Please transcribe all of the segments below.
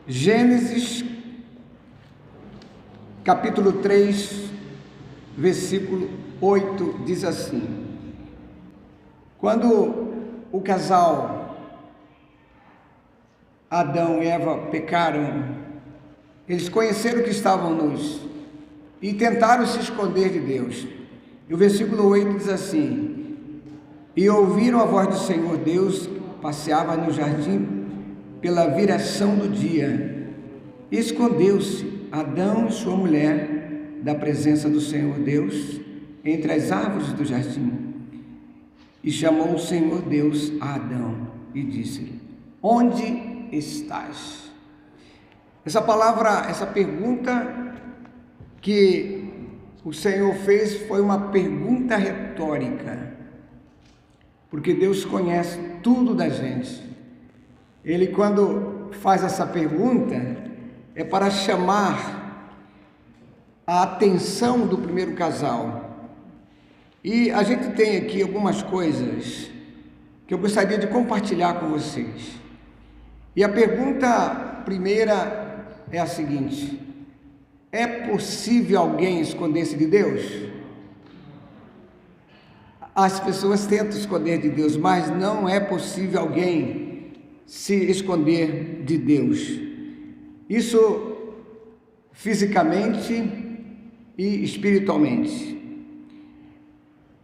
Gênesis, capítulo 3, versículo 8, diz assim: quando o casal Adão e Eva pecaram, eles conheceram que estavam nus e tentaram se esconder de Deus. E o versículo 8 diz assim: e ouviram a voz do Senhor Deus, passeava no jardim pela viração do dia. Escondeu-se Adão e sua mulher da presença do Senhor Deus entre as árvores do jardim. E chamou o Senhor Deus a Adão e disse-lhe: onde estás? Essa palavra, essa pergunta que o Senhor fez foi uma pergunta retórica, porque Deus conhece tudo da gente. Ele, quando faz essa pergunta, é para chamar a atenção do primeiro casal. E a gente tem aqui algumas coisas que eu gostaria de compartilhar com vocês. E a pergunta primeira é a seguinte: é possível alguém esconder-se de Deus? As pessoas tentam esconder de Deus, mas não é possível alguém se esconder de Deus. Isso fisicamente e espiritualmente.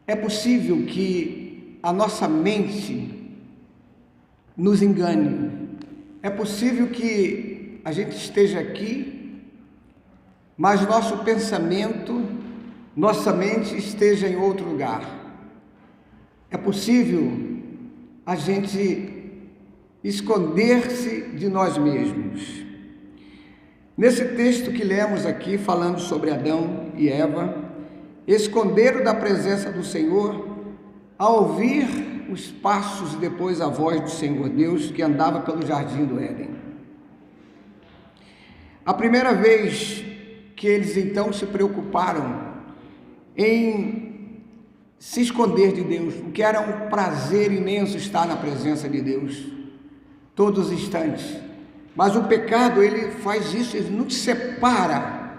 É possível que a nossa mente nos engane. É possível que a gente esteja aqui, mas nosso pensamento, nossa mente esteja em outro lugar. É possível a gente esconder-se de nós mesmos. Nesse texto que lemos aqui, falando sobre Adão e Eva, esconderam da presença do Senhor ao ouvir os passos e depois a voz do Senhor Deus que andava pelo jardim do Éden. A primeira vez que eles então se preocuparam em se esconder de Deus, porque era um prazer imenso estar na presença de Deus todos os instantes. Mas o pecado, ele faz isso, ele nos separa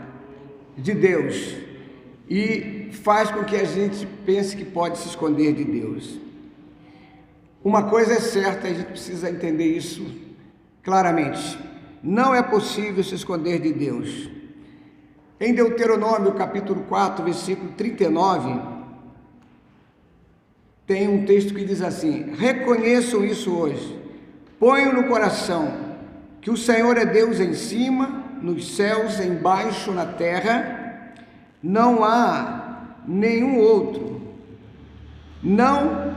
de Deus e faz com que a gente pense que pode se esconder de Deus. Uma coisa é certa, a gente precisa entender isso claramente: não é possível se esconder de Deus. Em Deuteronômio capítulo 4, versículo 39, tem um texto que diz assim: reconheçam isso hoje, ponham no coração que o Senhor é Deus em cima, nos céus, embaixo na terra, não há nenhum outro, não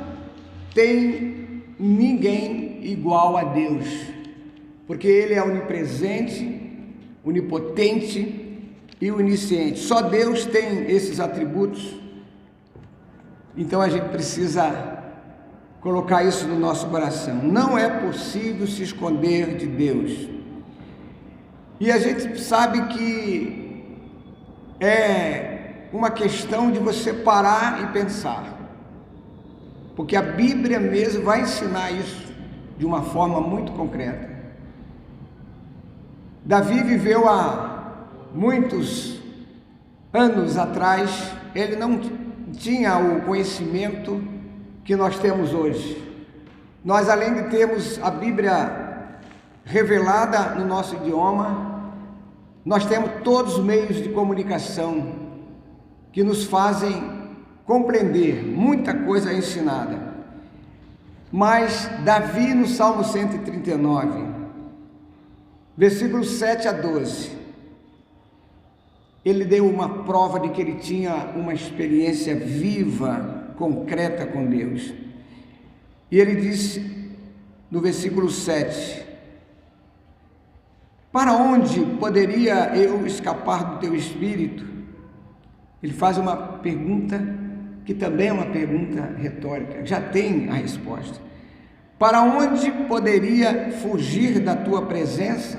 tem ninguém igual a Deus, porque Ele é onipresente, onipotente e onisciente. Só Deus tem esses atributos. Então a gente precisa colocar isso no nosso coração. Não é possível se esconder de Deus. E a gente sabe que é uma questão de você parar e pensar, porque a Bíblia mesmo vai ensinar isso de uma forma muito concreta. Davi viveu há muitos anos atrás, ele não tinha o conhecimento que nós temos hoje. Nós, além de termos a Bíblia revelada no nosso idioma, nós temos todos os meios de comunicação que nos fazem compreender muita coisa ensinada. Mas Davi, no Salmo 139, versículos 7 a 12, ele deu uma prova de que ele tinha uma experiência viva, concreta com Deus. E ele disse no versículo 7: para onde poderia eu escapar do teu espírito? Ele faz uma pergunta que também é uma pergunta retórica, já tem a resposta. Para onde poderia fugir da tua presença?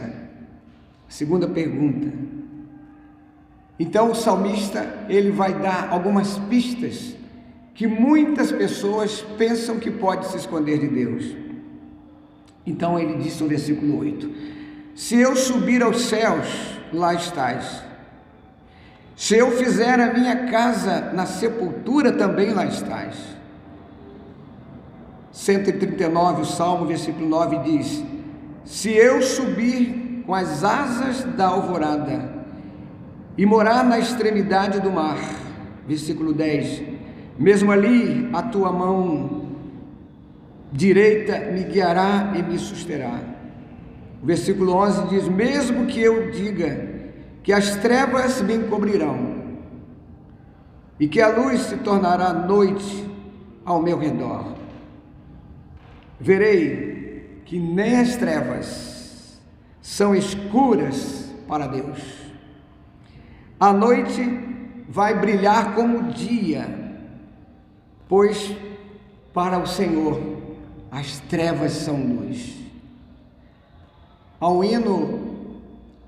Segunda pergunta. Então o salmista, ele vai dar algumas pistas que muitas pessoas pensam que pode se esconder de Deus. Então ele disse no versículo 8: Se eu subir aos céus, lá estás. Se eu fizer a minha casa na sepultura, também lá estás. 139, o Salmo, versículo 9 diz: se eu subir com as asas da alvorada e morar na extremidade do mar, versículo 10, mesmo ali a tua mão direita me guiará e me susterá. O versículo 11 diz: mesmo que eu diga que as trevas me encobrirão e que a luz se tornará noite ao meu redor, verei que nem as trevas são escuras para Deus. A noite vai brilhar como o dia, pois para o Senhor as trevas são luz. Há um hino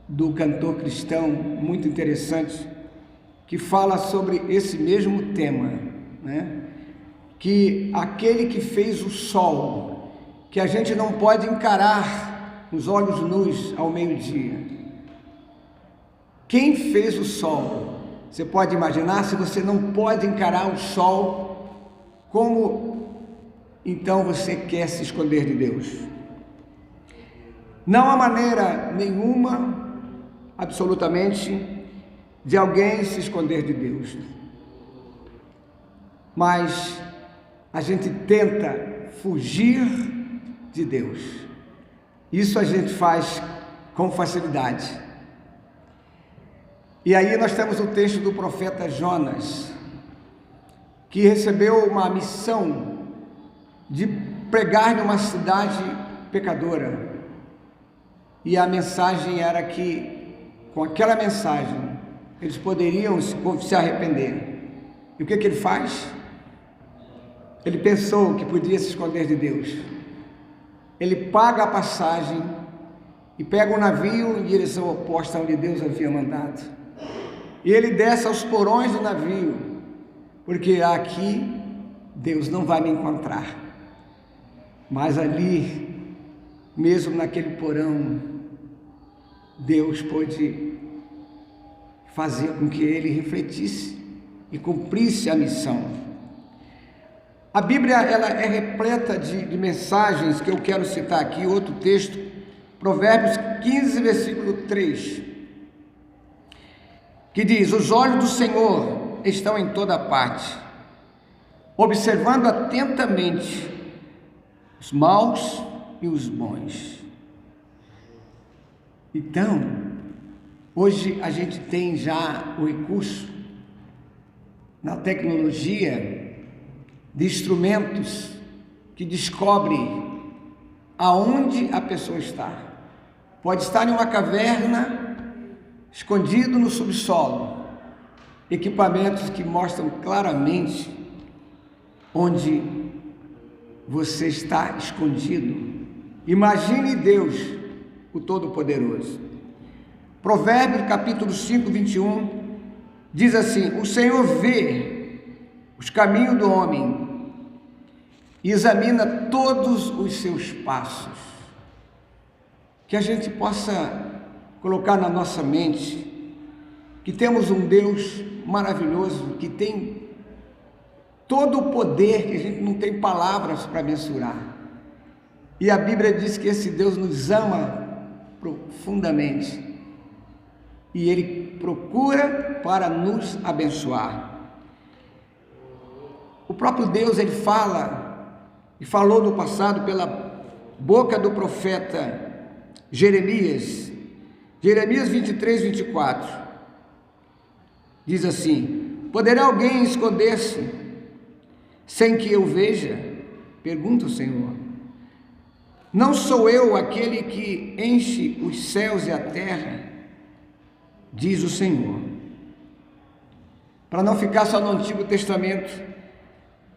do cantor cristão muito interessante que fala sobre esse mesmo tema, né? Que aquele que fez o sol, que a gente não pode encarar os olhos nus ao meio-dia. Quem fez o sol? Você pode imaginar, se você não pode encarar o sol, como então você quer se esconder de Deus? Não há maneira nenhuma, absolutamente, de alguém se esconder de Deus. Mas a gente tenta fugir de Deus. Isso a gente faz com facilidade. E aí nós temos o texto do profeta Jonas, que recebeu uma missão de pregar numa cidade pecadora. E a mensagem era que, com aquela mensagem, eles poderiam se arrepender. E o que ele faz? Ele pensou que podia se esconder de Deus. Ele paga a passagem e pega um navio em direção oposta onde Deus havia mandado. E ele desce aos porões do navio, porque aqui Deus não vai me encontrar. Mas ali, mesmo naquele porão, Deus pôde fazer com que ele refletisse e cumprisse a missão. A Bíblia ela é repleta de mensagens que eu quero citar aqui, outro texto, Provérbios 15, versículo 3, que diz: os olhos do Senhor estão em toda parte, observando atentamente os maus e os bons. Então, hoje a gente tem já o recurso na tecnologia de instrumentos que descobrem aonde a pessoa está. Pode estar em uma caverna, escondido no subsolo, equipamentos que mostram claramente onde você está escondido. Imagine Deus, o Todo-Poderoso. Provérbios capítulo 5, 21, diz assim: o Senhor vê os caminhos do homem e examina todos os seus passos. Que a gente possa colocar na nossa mente que temos um Deus maravilhoso, que tem todo o poder, que a gente não tem palavras para mensurar. E a Bíblia diz que esse Deus nos ama profundamente e Ele procura para nos abençoar. O próprio Deus, Ele fala e falou no passado pela boca do profeta Jeremias. Jeremias 23, 24 diz assim: poderá alguém esconder-se sem que eu veja? Pergunta o Senhor. Não sou eu aquele que enche os céus e a terra? Diz o Senhor. Para não ficar só no Antigo Testamento,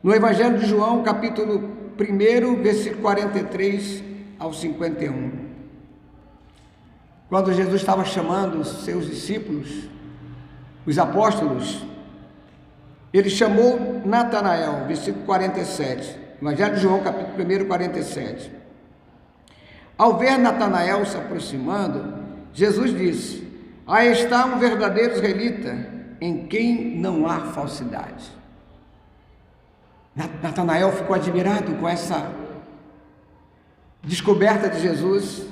no Evangelho de João, capítulo 1, versículo 43 ao 51, quando Jesus estava chamando os seus discípulos, os apóstolos, ele chamou Natanael, versículo 47, Evangelho de João, capítulo 1, 47. Ao ver Natanael se aproximando, Jesus disse: aí está um verdadeiro israelita, em quem não há falsidade. Natanael ficou admirado com essa descoberta de Jesus,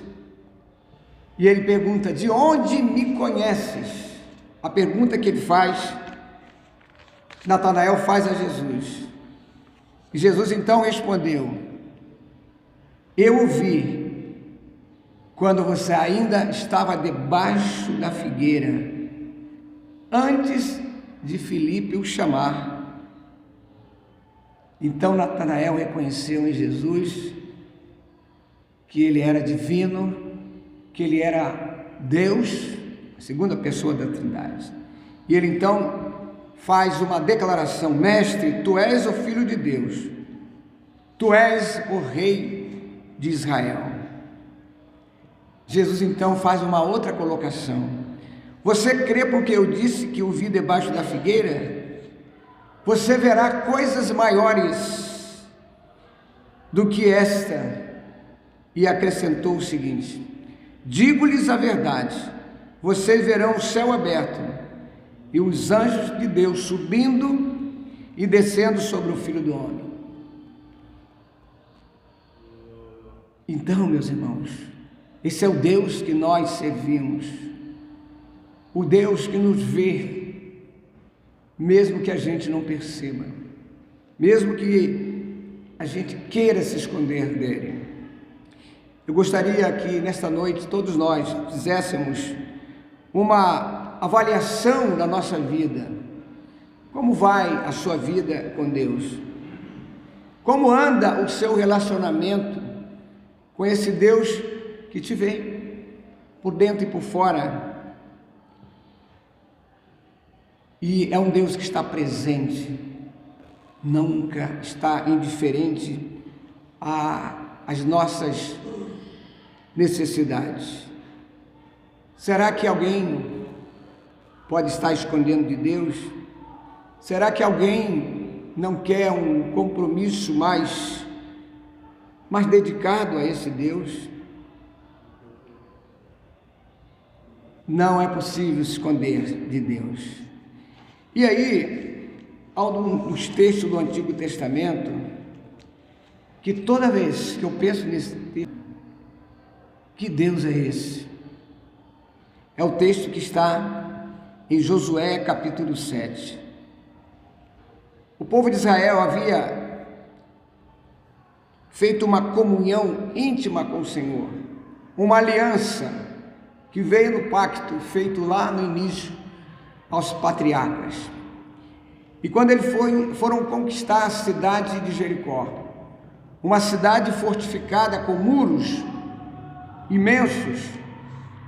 e ele pergunta: de onde me conheces? A pergunta que ele faz, Natanael faz a Jesus. E Jesus então respondeu: eu o vi quando você ainda estava debaixo da figueira, antes de Filipe o chamar. Então Natanael reconheceu em Jesus que ele era divino, que ele era Deus, a segunda pessoa da Trindade. E ele então faz uma declaração: mestre, tu és o Filho de Deus, tu és o Rei de Israel. Jesus então faz uma outra colocação: você crê porque eu disse que o vi debaixo da figueira? Você verá coisas maiores do que esta. E acrescentou o seguinte: digo-lhes a verdade, vocês verão o céu aberto e os anjos de Deus subindo e descendo sobre o Filho do Homem. Então, meus irmãos, esse é o Deus que nós servimos, o Deus que nos vê, mesmo que a gente não perceba, mesmo que a gente queira se esconder dele. Eu gostaria que nesta noite todos nós fizéssemos uma avaliação da nossa vida. Como vai a sua vida com Deus? Como anda o seu relacionamento com esse Deus que te vê por dentro e por fora? E é um Deus que está presente, nunca está indiferente às nossas necessidades. Será que alguém pode estar escondendo de Deus? Será que alguém não quer um compromisso mais dedicado a esse Deus? Não é possível se esconder de Deus. E aí, há um dos textos do Antigo Testamento, que toda vez que eu penso nesse texto, que Deus é esse? É o texto que está em Josué capítulo 7. O povo de Israel havia feito uma comunhão íntima com o Senhor, uma aliança que veio no pacto feito lá no início aos patriarcas. E quando eles foram conquistar a cidade de Jericó, uma cidade fortificada com muros imensos,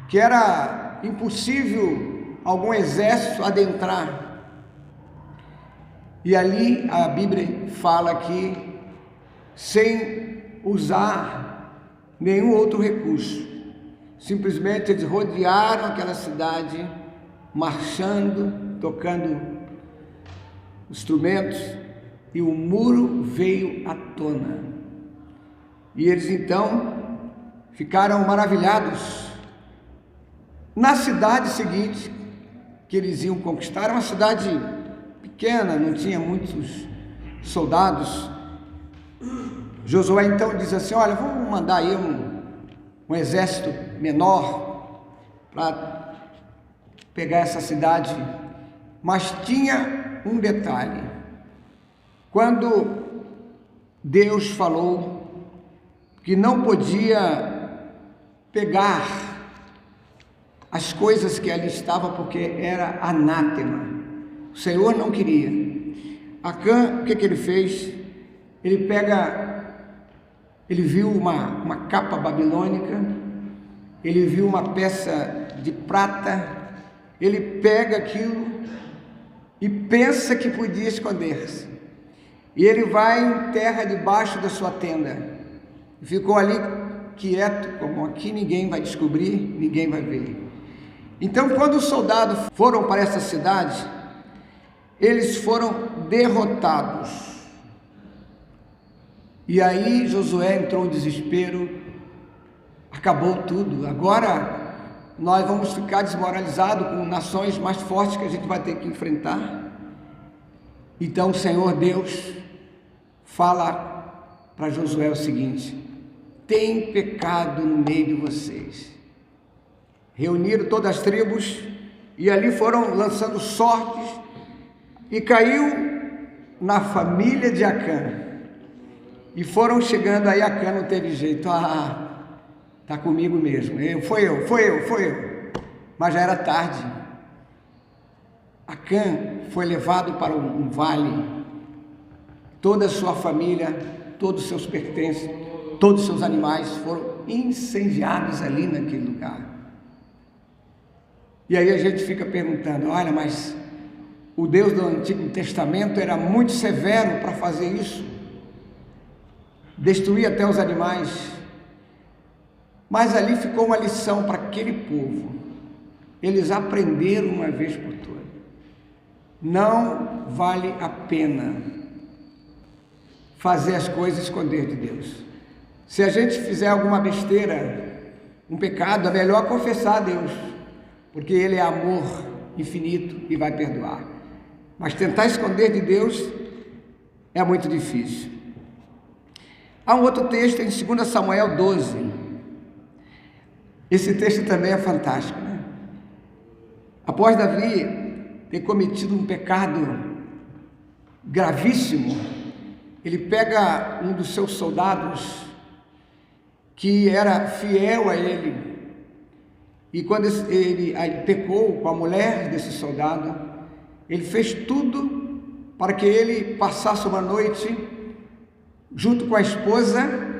que era impossível algum exército adentrar. E ali a Bíblia fala que, sem usar nenhum outro recurso, simplesmente eles rodearam aquela cidade, marchando, tocando instrumentos, e o muro veio à tona. E eles então ficaram maravilhados. Na cidade seguinte que eles iam conquistar, era uma cidade pequena, não tinha muitos soldados. Josué então diz assim: olha, vamos mandar aí um exército menor para pegar essa cidade. Mas tinha um detalhe: quando Deus falou que não podia pegar as coisas que ali estavam, porque era anátema, o Senhor não queria. Acã, o que ele fez? Ele viu uma capa babilônica, ele viu uma peça de prata, ele pega aquilo e pensa que podia esconder-se, e ele vai em terra debaixo da sua tenda, ficou ali quieto, como aqui ninguém vai descobrir, ninguém vai ver. Então, quando os soldados foram para essa cidade, eles foram derrotados. E aí Josué entrou em desespero, acabou tudo, agora nós vamos ficar desmoralizados com nações mais fortes que a gente vai ter que enfrentar. Então o Senhor Deus fala para Josué o seguinte: tem pecado no meio de vocês. Reuniram todas as tribos e ali foram lançando sortes, e caiu na família de Acã. E foram chegando, aí Acã não teve jeito. Tá comigo mesmo. Foi eu. Mas já era tarde. Acã foi levado para um vale. Toda a sua família, todos os seus pertences, todos os seus animais foram incendiados ali naquele lugar. E aí a gente fica perguntando: olha, mas o Deus do Antigo Testamento era muito severo para fazer isso, destruir até os animais. Mas ali ficou uma lição para aquele povo. Eles aprenderam uma vez por todas: não vale a pena fazer as coisas esconder de Deus. Se a gente fizer alguma besteira, um pecado, é melhor confessar a Deus, porque Ele é amor infinito e vai perdoar. Mas tentar esconder de Deus é muito difícil. Há um outro texto em 2 Samuel 12. Esse texto também é fantástico, né? Após Davi ter cometido um pecado gravíssimo, ele pega um dos seus soldados que era fiel a ele, e quando ele pecou com a mulher desse soldado, ele fez tudo para que ele passasse uma noite junto com a esposa,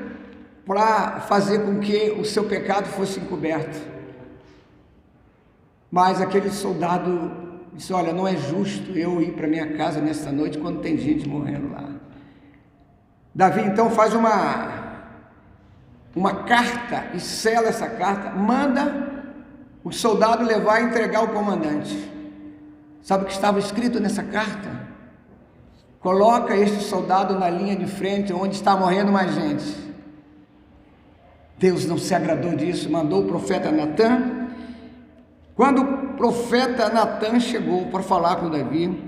para fazer com que o seu pecado fosse encoberto. Mas aquele soldado disse: olha, não é justo eu ir para minha casa nesta noite quando tem gente morrendo lá. Davi então faz uma carta e sela essa carta, manda o soldado levar e entregar ao comandante. Sabe o que estava escrito nessa carta? Coloca este soldado na linha de frente, onde está morrendo mais gente. Deus não se agradou disso, mandou o profeta Natã. Quando o profeta Natã chegou para falar com Davi,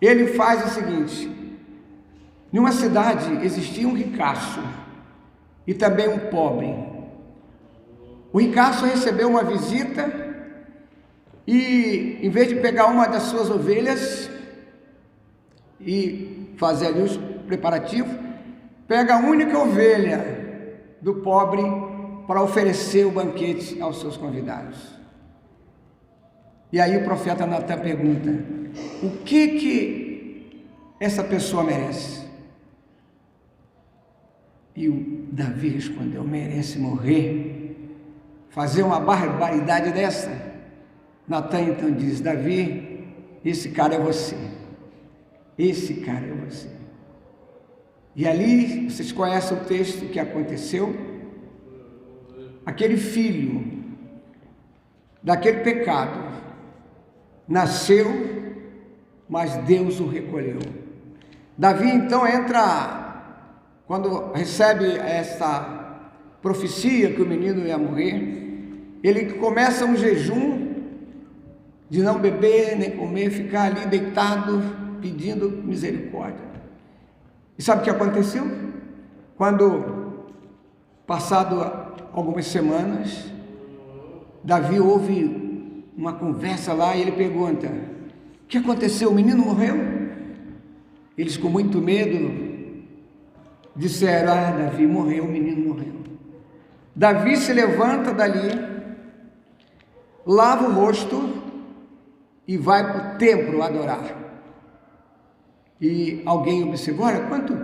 ele faz o seguinte: em uma cidade existia um ricaço e também um pobre. O ricaço recebeu uma visita e, em vez de pegar uma das suas ovelhas e fazer ali os preparativos, pega a única ovelha do pobre para oferecer o banquete aos seus convidados. E aí o profeta Natã pergunta: o que essa pessoa merece? E o Davi respondeu: merece morrer. Fazer uma barbaridade dessa? Natã então diz: Davi, esse cara é você. Esse cara é você. E ali, vocês conhecem o texto que aconteceu? Aquele filho daquele pecado nasceu, mas Deus o recolheu. Davi então entra, quando recebe essa profecia que o menino ia morrer, ele começa um jejum de não beber nem comer, ficar ali deitado pedindo misericórdia. E sabe o que aconteceu? Quando, passado algumas semanas, Davi ouve uma conversa lá e ele pergunta: o que aconteceu? O menino morreu? Eles, com muito medo, disseram: Davi morreu, o menino morreu. Davi se levanta dali, lava o rosto e vai para o templo adorar. E alguém observou: olha, quanto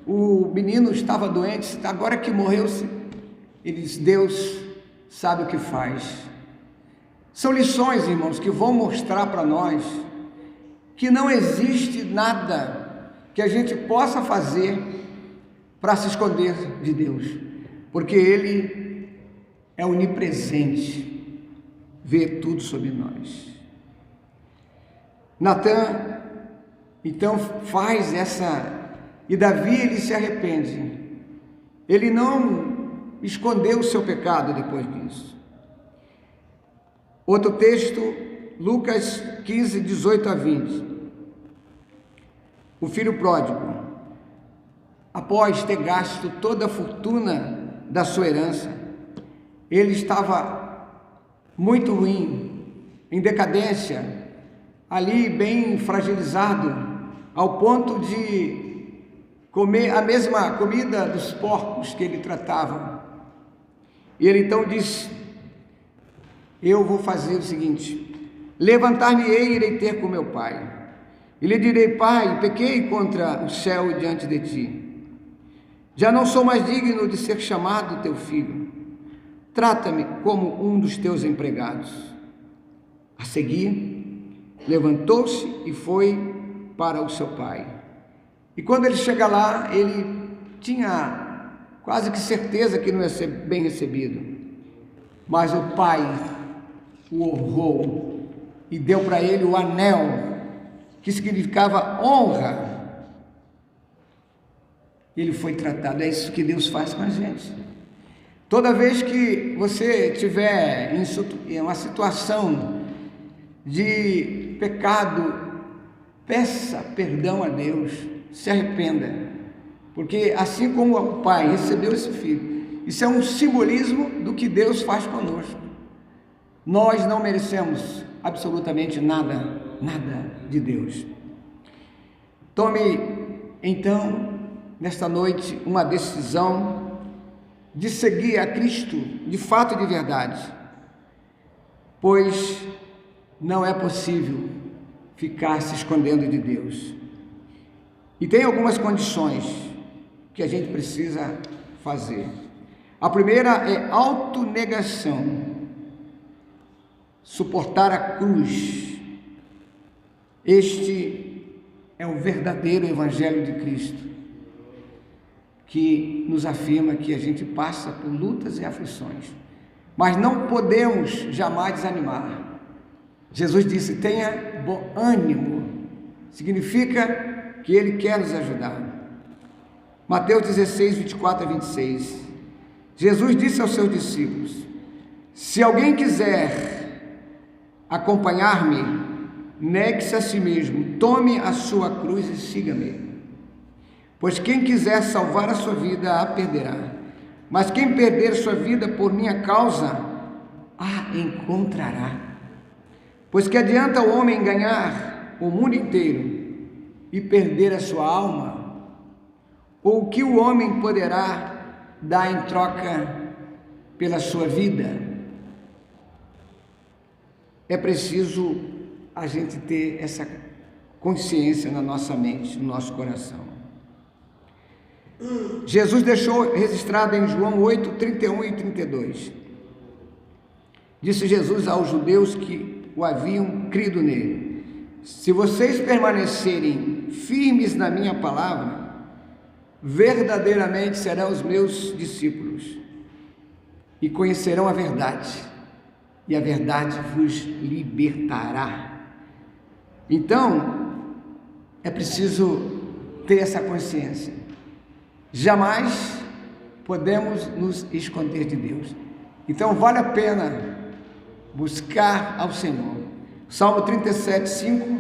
o menino estava doente, agora que morreu, ele diz: Deus sabe o que faz. São lições, irmãos, que vão mostrar para nós que não existe nada que a gente possa fazer para se esconder de Deus, porque Ele é onipresente, vê tudo sobre nós. Natã então faz essa, e Davi ele se arrepende, ele não escondeu o seu pecado depois disso. Outro texto, Lucas 15, 18 a 20. O filho pródigo, após ter gasto toda a fortuna da sua herança, ele estava muito ruim, em decadência, ali bem fragilizado, ao ponto de comer a mesma comida dos porcos que ele tratava. E ele então disse: eu vou fazer o seguinte, levantar-me-ei e irei ter com meu pai. E lhe direi: pai, pequei contra o céu e diante de ti. Já não sou mais digno de ser chamado teu filho. Trata-me como um dos teus empregados. A seguir, levantou-se e foi para o seu pai. E quando ele chega lá, ele tinha quase que certeza que não ia ser bem recebido. Mas o pai o honrou e deu para ele o anel, que significava honra. Ele foi tratado. É isso que Deus faz com a gente. Toda vez que você tiver em uma situação de pecado, peça perdão a Deus, se arrependa, porque assim como o pai recebeu esse filho, isso é um simbolismo do que Deus faz conosco. Nós não merecemos absolutamente nada de Deus. Tome então nesta noite uma decisão de seguir a Cristo de fato e de verdade, pois não é possível ficar se escondendo de Deus. E tem algumas condições que a gente precisa fazer. A primeira é autonegação, suportar a cruz. Este é o verdadeiro Evangelho de Cristo, que nos afirma que a gente passa por lutas e aflições, mas não podemos jamais desanimar. Jesus disse: tenha bom ânimo, significa que Ele quer nos ajudar. Mateus 16, 24 a 26. Jesus disse aos seus discípulos: se alguém quiser acompanhar-me, negue-se a si mesmo, tome a sua cruz e siga-me. Pois quem quiser salvar a sua vida, a perderá. Mas quem perder sua vida por minha causa, a encontrará. Pois que adianta o homem ganhar o mundo inteiro e perder a sua alma? Ou o que o homem poderá dar em troca pela sua vida? É preciso a gente ter essa consciência na nossa mente, no nosso coração. Jesus deixou registrado em João 8, 31 e 32. Disse Jesus aos judeus que o haviam crido nele: se vocês permanecerem firmes na minha palavra, verdadeiramente serão os meus discípulos e conhecerão a verdade, e a verdade vos libertará. Então, é preciso ter essa consciência. Jamais podemos nos esconder de Deus. Então vale a pena buscar ao Senhor. Salmo 37, 5,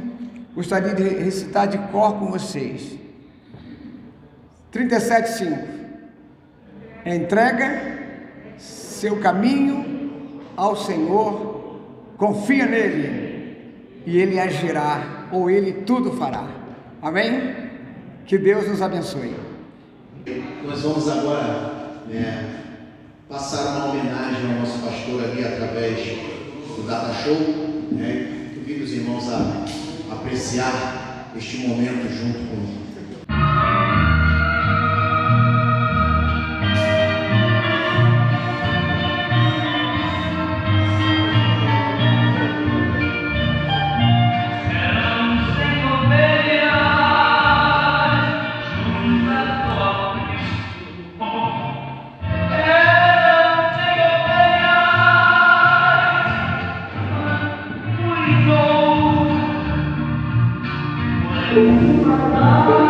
gostaria de recitar de cor com vocês. 37, 5. Entrega seu caminho ao Senhor, confia nele e ele agirá, ou ele tudo fará. Amém? Que Deus nos abençoe. Nós vamos agora passar uma homenagem ao nosso pastor ali através do Data Show. Convido os irmãos a apreciar este momento junto comigo. Oh,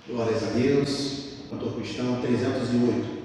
Glórias a Deus. Cantor cristão 308.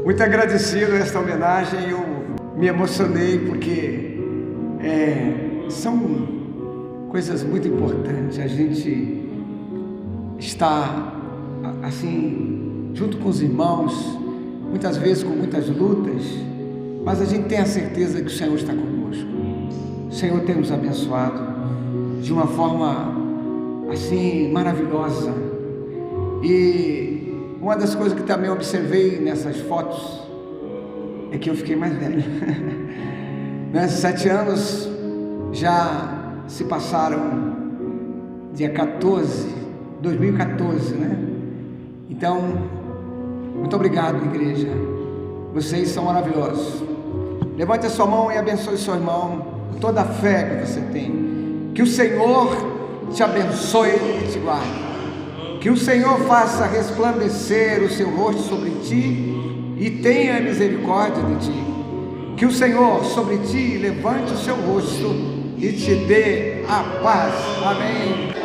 Muito agradecido a esta homenagem, eu me emocionei porque são coisas muito importantes. A gente está assim junto com os irmãos, muitas vezes com muitas lutas, mas a gente tem a certeza que o Senhor está conosco. O Senhor tem nos abençoado de uma forma assim maravilhosa. E uma das coisas que também observei nessas fotos é que eu fiquei mais velho. Nesses 7 anos já se passaram, dia 14, 2014, né? Então, muito obrigado, igreja. Vocês são maravilhosos. Levante a sua mão e abençoe seu irmão com toda a fé que você tem. Que o Senhor te abençoe e te guarde. Que o Senhor faça resplandecer o seu rosto sobre ti e tenha misericórdia de ti. Que o Senhor sobre ti levante o seu rosto e te dê a paz. Amém.